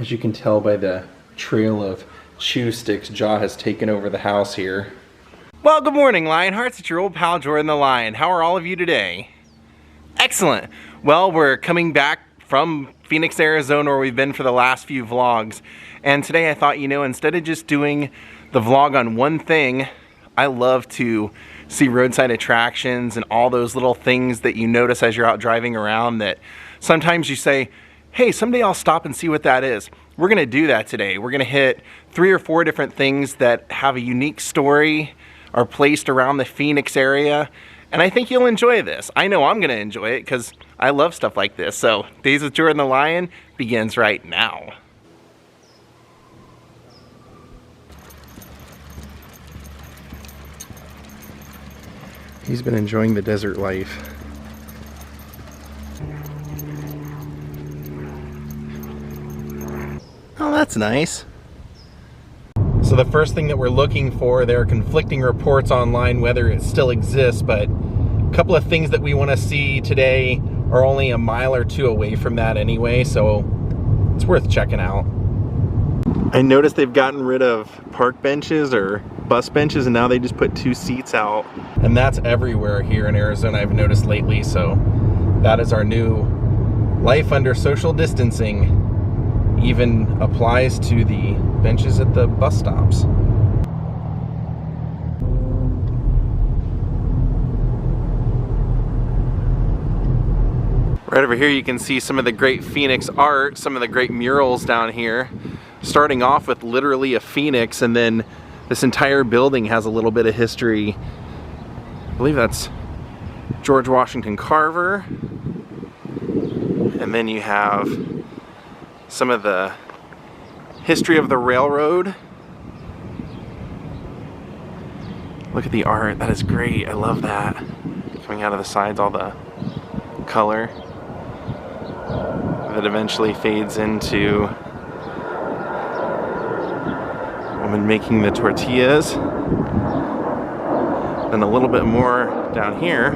As you can tell by the trail of chew sticks, Jaw has taken over the house here. Well, good morning, Lionhearts. It's your old pal Jordan the Lion. How are all of you today? Excellent. Well, we're coming back from Phoenix, Arizona, where we've been for the last few vlogs. And today I thought, you know, instead of just doing the vlog on one thing, I love to see roadside attractions and all those little things that you notice as you're out driving around that sometimes you say, hey, someday I'll stop and see what that is. We're gonna do that today. We're gonna hit 3 or 4 different things that have a unique story, are placed around the Phoenix area, and I think you'll enjoy this. I know I'm gonna enjoy it because I love stuff like this. So Daze with Jordan the Lion begins right now. He's been enjoying the desert life. Oh, that's nice. So the first thing that we're looking for, there are conflicting reports online whether it still exists, but a couple of things that we want to see today are only a mile or 2 away from that anyway, so it's worth checking out. I noticed they've gotten rid of park benches or bus benches, and now they just put 2 seats out, and that's everywhere here in Arizona, I've noticed lately. So that is our new life under social distancing. Even applies to the benches at the bus stops. Right over here you can see some of the great Phoenix art, some of the great murals down here. Starting off with literally a phoenix, and then this entire building has a little bit of history. I believe that's George Washington Carver. And then you have some of the history of the railroad. Look at the art, that is great, I love that. Coming out of the sides, all the color that eventually fades into a woman making the tortillas. And a little bit more down here.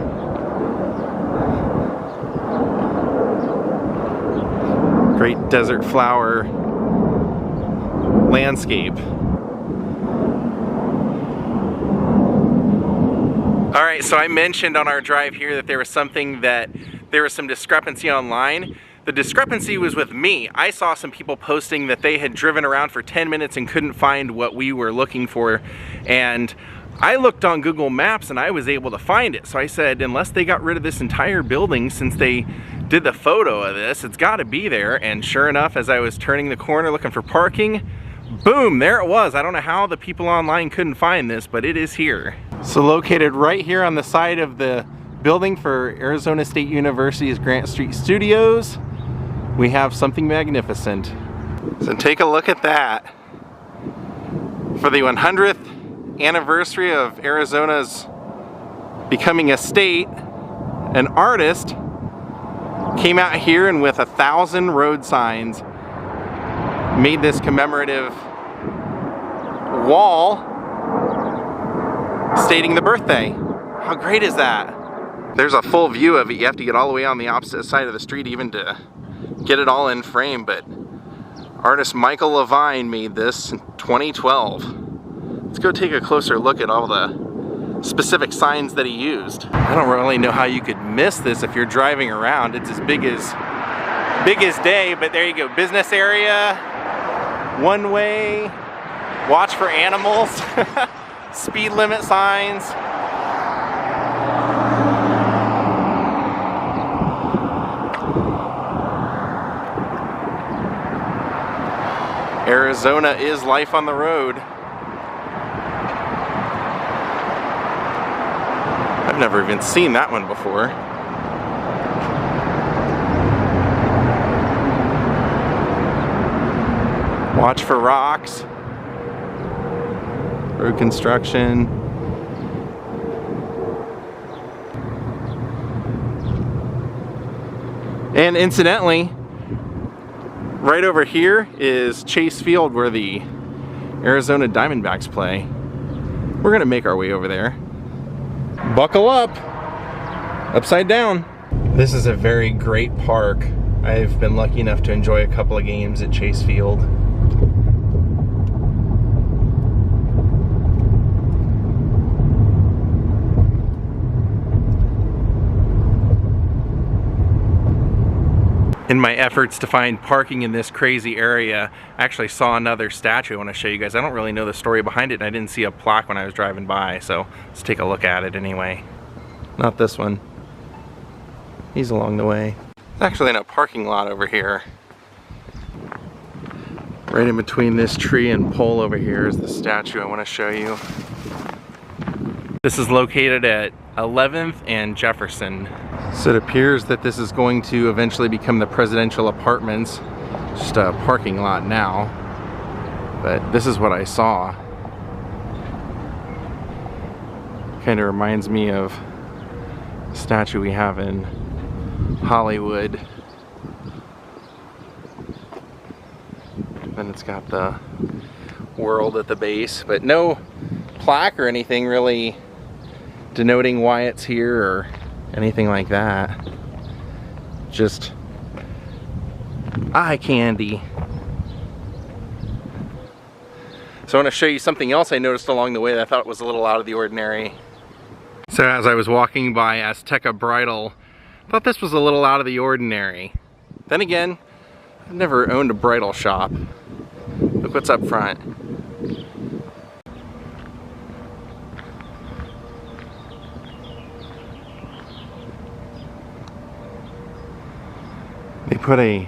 Great desert flower landscape. All right, so I mentioned on our drive here that there was some discrepancy online. The discrepancy was with me. I saw some people posting that they had driven around for 10 minutes and couldn't find what we were looking for. And I looked on Google Maps and I was able to find it. So I said, unless they got rid of this entire building since they did the photo of this, it's gotta be there. And sure enough, as I was turning the corner looking for parking, boom, there it was. I don't know how the people online couldn't find this, but it is here. So located right here on the side of the building for Arizona State University's Grant Street Studios, we have something magnificent. So take a look at that. For the 100th anniversary of Arizona's becoming a state, an artist came out here and with 1,000 road signs made this commemorative wall stating the birthday. How great is that? There's a full view of it. You have to get all the way on the opposite side of the street even to get it all in frame, but artist Michael Levine made this in 2012. Let's go take a closer look at all the specific signs that he used. I don't really know how you could miss this if you're driving around. It's as big as day, but there you go. Business area, one way, watch for animals, speed limit signs. Arizona is life on the road. I've never even seen that one before. Watch for rocks. Road construction. And incidentally, right over here is Chase Field where the Arizona Diamondbacks play. We're gonna make our way over there. Buckle up, upside down. This is a very great park I've been lucky enough to enjoy a couple of games at Chase Field. In my efforts to find parking in this crazy area, I actually saw another statue I want to show you guys. I don't really know the story behind it, and I didn't see a plaque when I was driving by, so let's take a look at it anyway. Not this one. He's along the way. It's actually in a parking lot over here. Right in between this tree and pole over here is the statue I want to show you. This is located at 11th and Jefferson. So it appears that this is going to eventually become the presidential apartments. Just a parking lot now. But this is what I saw. Kind of reminds me of the statue we have in Hollywood. Then it's got the world at the base, but no plaque or anything really denoting why it's here or anything like that. Just eye candy. So I want to show you something else I noticed along the way that I thought was a little out of the ordinary. So as I was walking by Azteca Bridal, I thought this was a little out of the ordinary. Then again, I've never owned a bridal shop. Look what's up front. They put a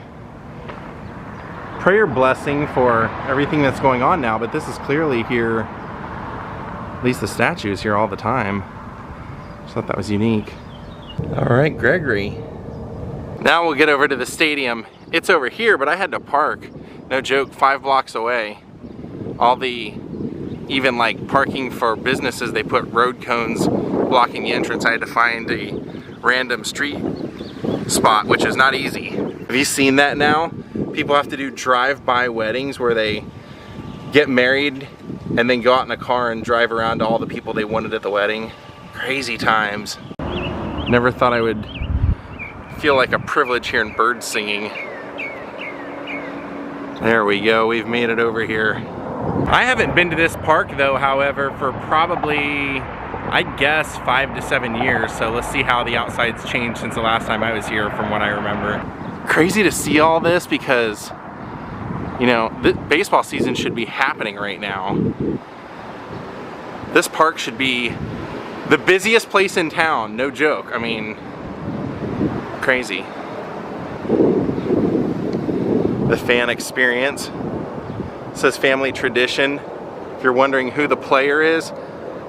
prayer blessing for everything that's going on now, but this is clearly here, at least the statue is here all the time. Just thought that was unique. All right, Gregory. Now we'll get over to the stadium. It's over here, but I had to park, no joke, 5 blocks away. All the, even like parking for businesses, they put road cones blocking the entrance. I had to find a random street spot, which is not easy. Have you seen that now? People have to do drive-by weddings where they get married and then go out in a car and drive around to all the people they wanted at the wedding. Crazy times. Never thought I would feel like a privilege hearing birds singing. There we go, we've made it over here. I haven't been to this park though, however, for probably, I guess, 5 to 7 years. So let's see how the outside's changed since the last time I was here from what I remember. Crazy to see all this because, you know, the baseball season should be happening right now. This park should be the busiest place in town, no joke. I mean, crazy. The fan experience. It says family tradition. If you're wondering who the player is,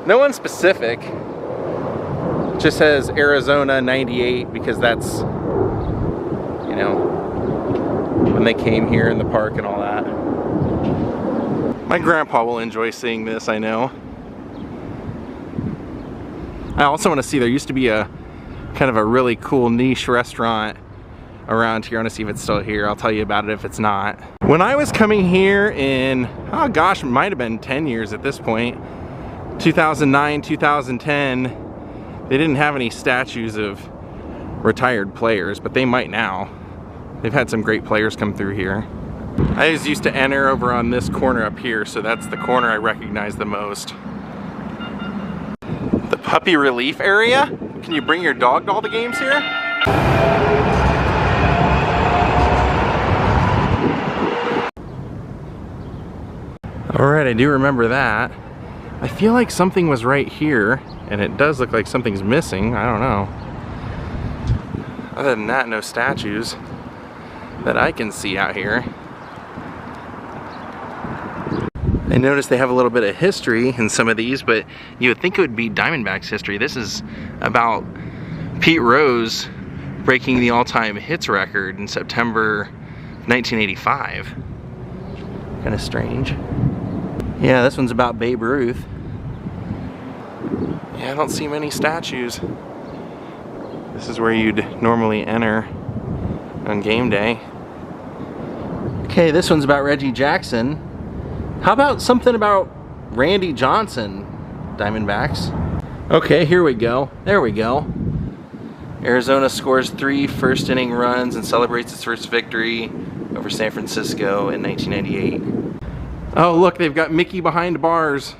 no one specific. It just says Arizona 98 because that's, you know, when they came here in the park and all that. My grandpa will enjoy seeing this, I know. I also want to see, there used to be a kind of a really cool niche restaurant around here. I want to see if it's still here. I'll tell you about it if it's not. When I was coming here in, oh gosh, it might have been 10 years at this point, 2009, 2010, they didn't have any statues of retired players, but they might now. They've had some great players come through here. I always used to enter over on this corner up here, so that's the corner I recognize the most. The puppy relief area? Can you bring your dog to all the games here? Alright, I do remember that. I feel like something was right here, and it does look like something's missing. I don't know. Other than that, no statues that I can see out here. I noticed they have a little bit of history in some of these, but you would think it would be Diamondbacks history. This is about Pete Rose breaking the all-time hits record in September 1985. Kind of strange. Yeah, this one's about Babe Ruth. Yeah, I don't see many statues. This is where you'd normally enter on game day. Okay, this one's about Reggie Jackson. How about something about Randy Johnson, Diamondbacks? Okay, here we go. There we go. Arizona scores 3 first inning runs and celebrates its first victory over San Francisco in 1998. Oh look, they've got Mickey behind bars.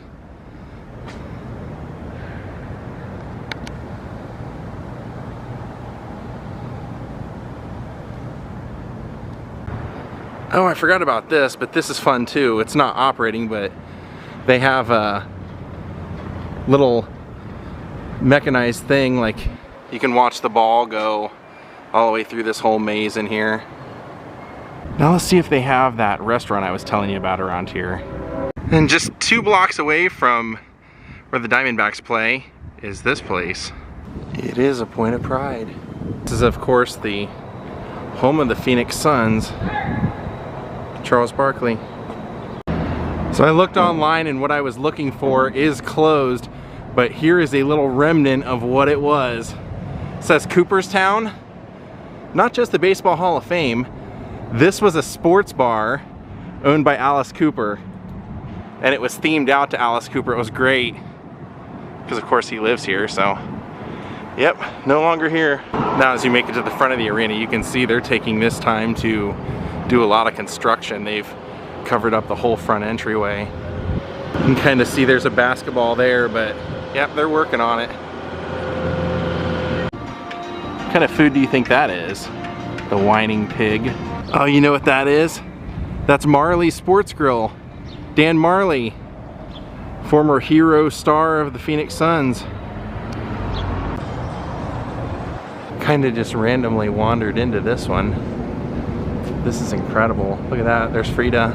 Oh, I forgot about this, but this is fun too. It's not operating, but they have a little mechanized thing, like you can watch the ball go all the way through this whole maze in here. Now let's see if they have that restaurant I was telling you about around here. And just 2 blocks away from where the Diamondbacks play is this place. It is a point of pride. This is of course the home of the Phoenix Suns, Charles Barkley. So I looked online and what I was looking for is closed, but here is a little remnant of what it was. It says Cooperstown, not just the Baseball Hall of Fame. This was a sports bar owned by Alice Cooper, and it was themed out to Alice Cooper. It was great, because of course he lives here, so. Yep, no longer here. Now as you make it to the front of the arena, you can see they're taking this time to do a lot of construction. They've covered up the whole front entryway. You can kind of see there's a basketball there, but yep, they're working on it. What kind of food do you think that is? The whining pig. Oh, you know what that is? That's Marlee Sports Grill. Dan Marlee, former hero star of the Phoenix Suns. Kind of just randomly wandered into this one. This is incredible. Look at that, there's Frida.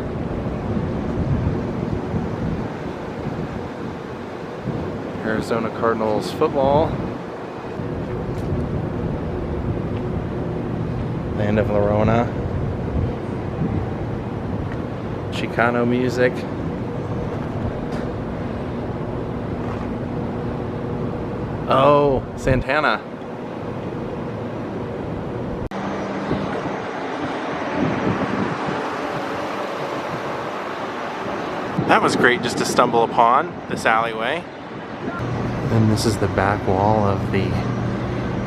Arizona Cardinals football. Land of Llorona. Chicano music. Oh, Santana. That was great just to stumble upon this alleyway. And this is the back wall of the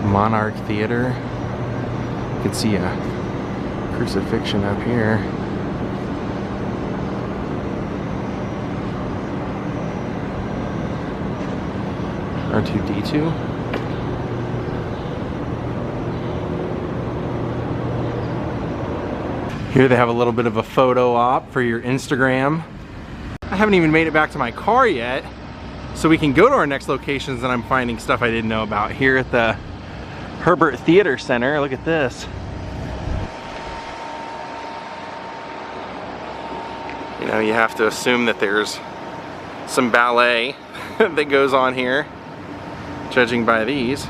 Monarch Theater. You can see a crucifixion up here. R2-D2. Here they have a little bit of a photo op for your Instagram. I haven't even made it back to my car yet, so we can go to our next locations, and I'm finding stuff I didn't know about. Here at the Herbert Theater Center, look at this. You know, you have to assume that there's some ballet that goes on here, judging by these.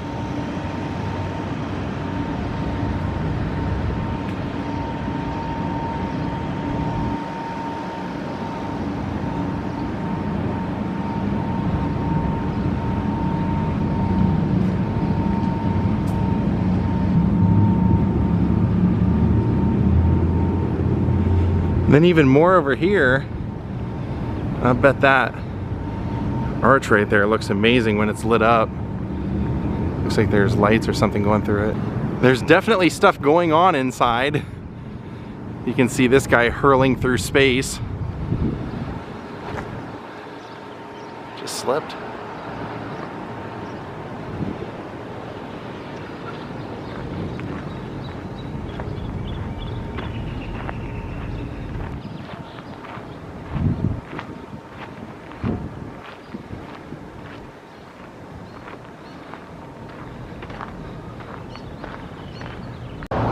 Then even more over here, I bet that arch right there looks amazing when it's lit up. Looks like there's lights or something going through it. There's definitely stuff going on inside. You can see this guy hurling through space. Just slipped.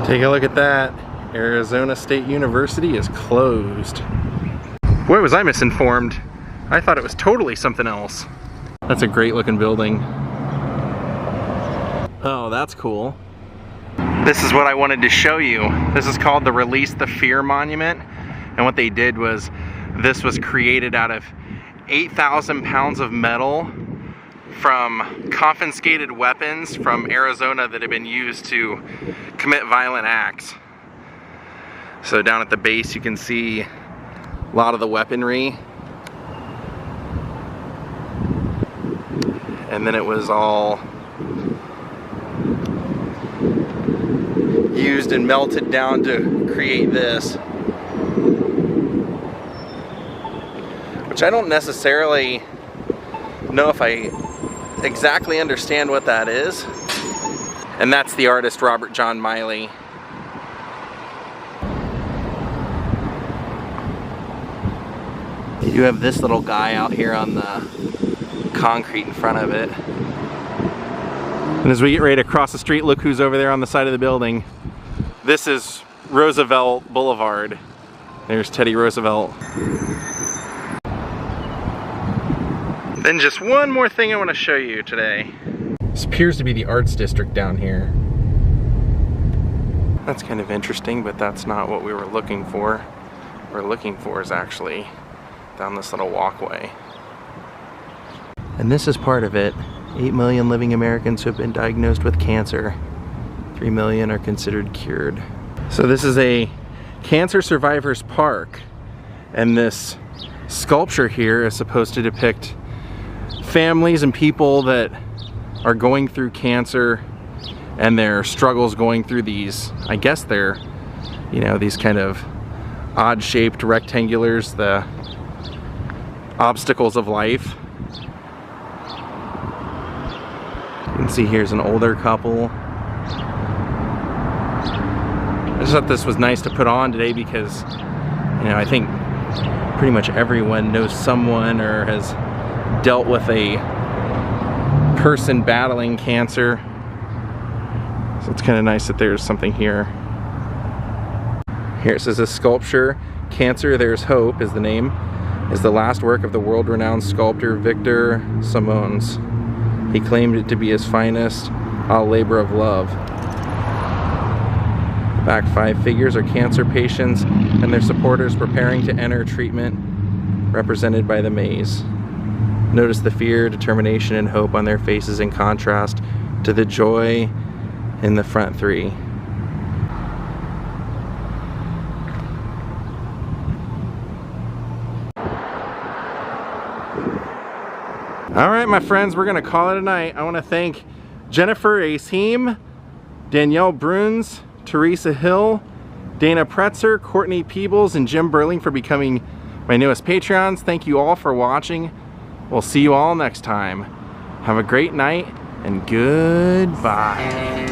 Take a look at that. Arizona State University is closed. Boy, was I misinformed. I thought it was totally something else. That's a great looking building. Oh, that's cool. This is what I wanted to show you. This is called the Release the Fear Monument. And what they did was, this was created out of 8,000 pounds of metal from confiscated weapons from Arizona that have been used to commit violent acts. So down at the base you can see a lot of the weaponry. And then it was all used and melted down to create this. Which I don't necessarily know if I exactly understand what that is. And that's the artist Robert John Marlee. You have this little guy out here on the concrete in front of it. And as we get ready to cross the street, look who's over there on the side of the building. This is Roosevelt Blvd. There's Teddy Roosevelt. Then just one more thing I want to show you today. This appears to be the arts district down here. That's kind of interesting, but that's not what we were looking for. What we're looking for is actually down this little walkway. And this is part of it. 8 million living Americans who have been diagnosed with cancer. 3 million are considered cured. So this is a cancer survivors park, and this sculpture here is supposed to depict families and people that are going through cancer and their struggles going through these, I guess they're, you know, these kind of odd shaped rectangulars, the obstacles of life. You can see here's an older couple. I just thought this was nice to put on today because, you know, I think pretty much everyone knows someone or has dealt with a person battling cancer. So it's kind of nice that there's something here. Here it says a sculpture, Cancer There's Hope is the name, is the last work of the world-renowned sculptor Victor Simons. He claimed it to be his finest, a labor of love. The back 5 figures are cancer patients and their supporters preparing to enter treatment, represented by the maze. Notice the fear, determination, and hope on their faces in contrast to the joy in the front 3. All right, my friends, we're gonna call it a night. I wanna thank Jennifer Asim, Danielle Bruns, Teresa Hill, Dana Pretzer, Courtney Peebles, and Jim Burling for becoming my newest Patreons. Thank you all for watching. We'll see you all next time. Have a great night and goodbye.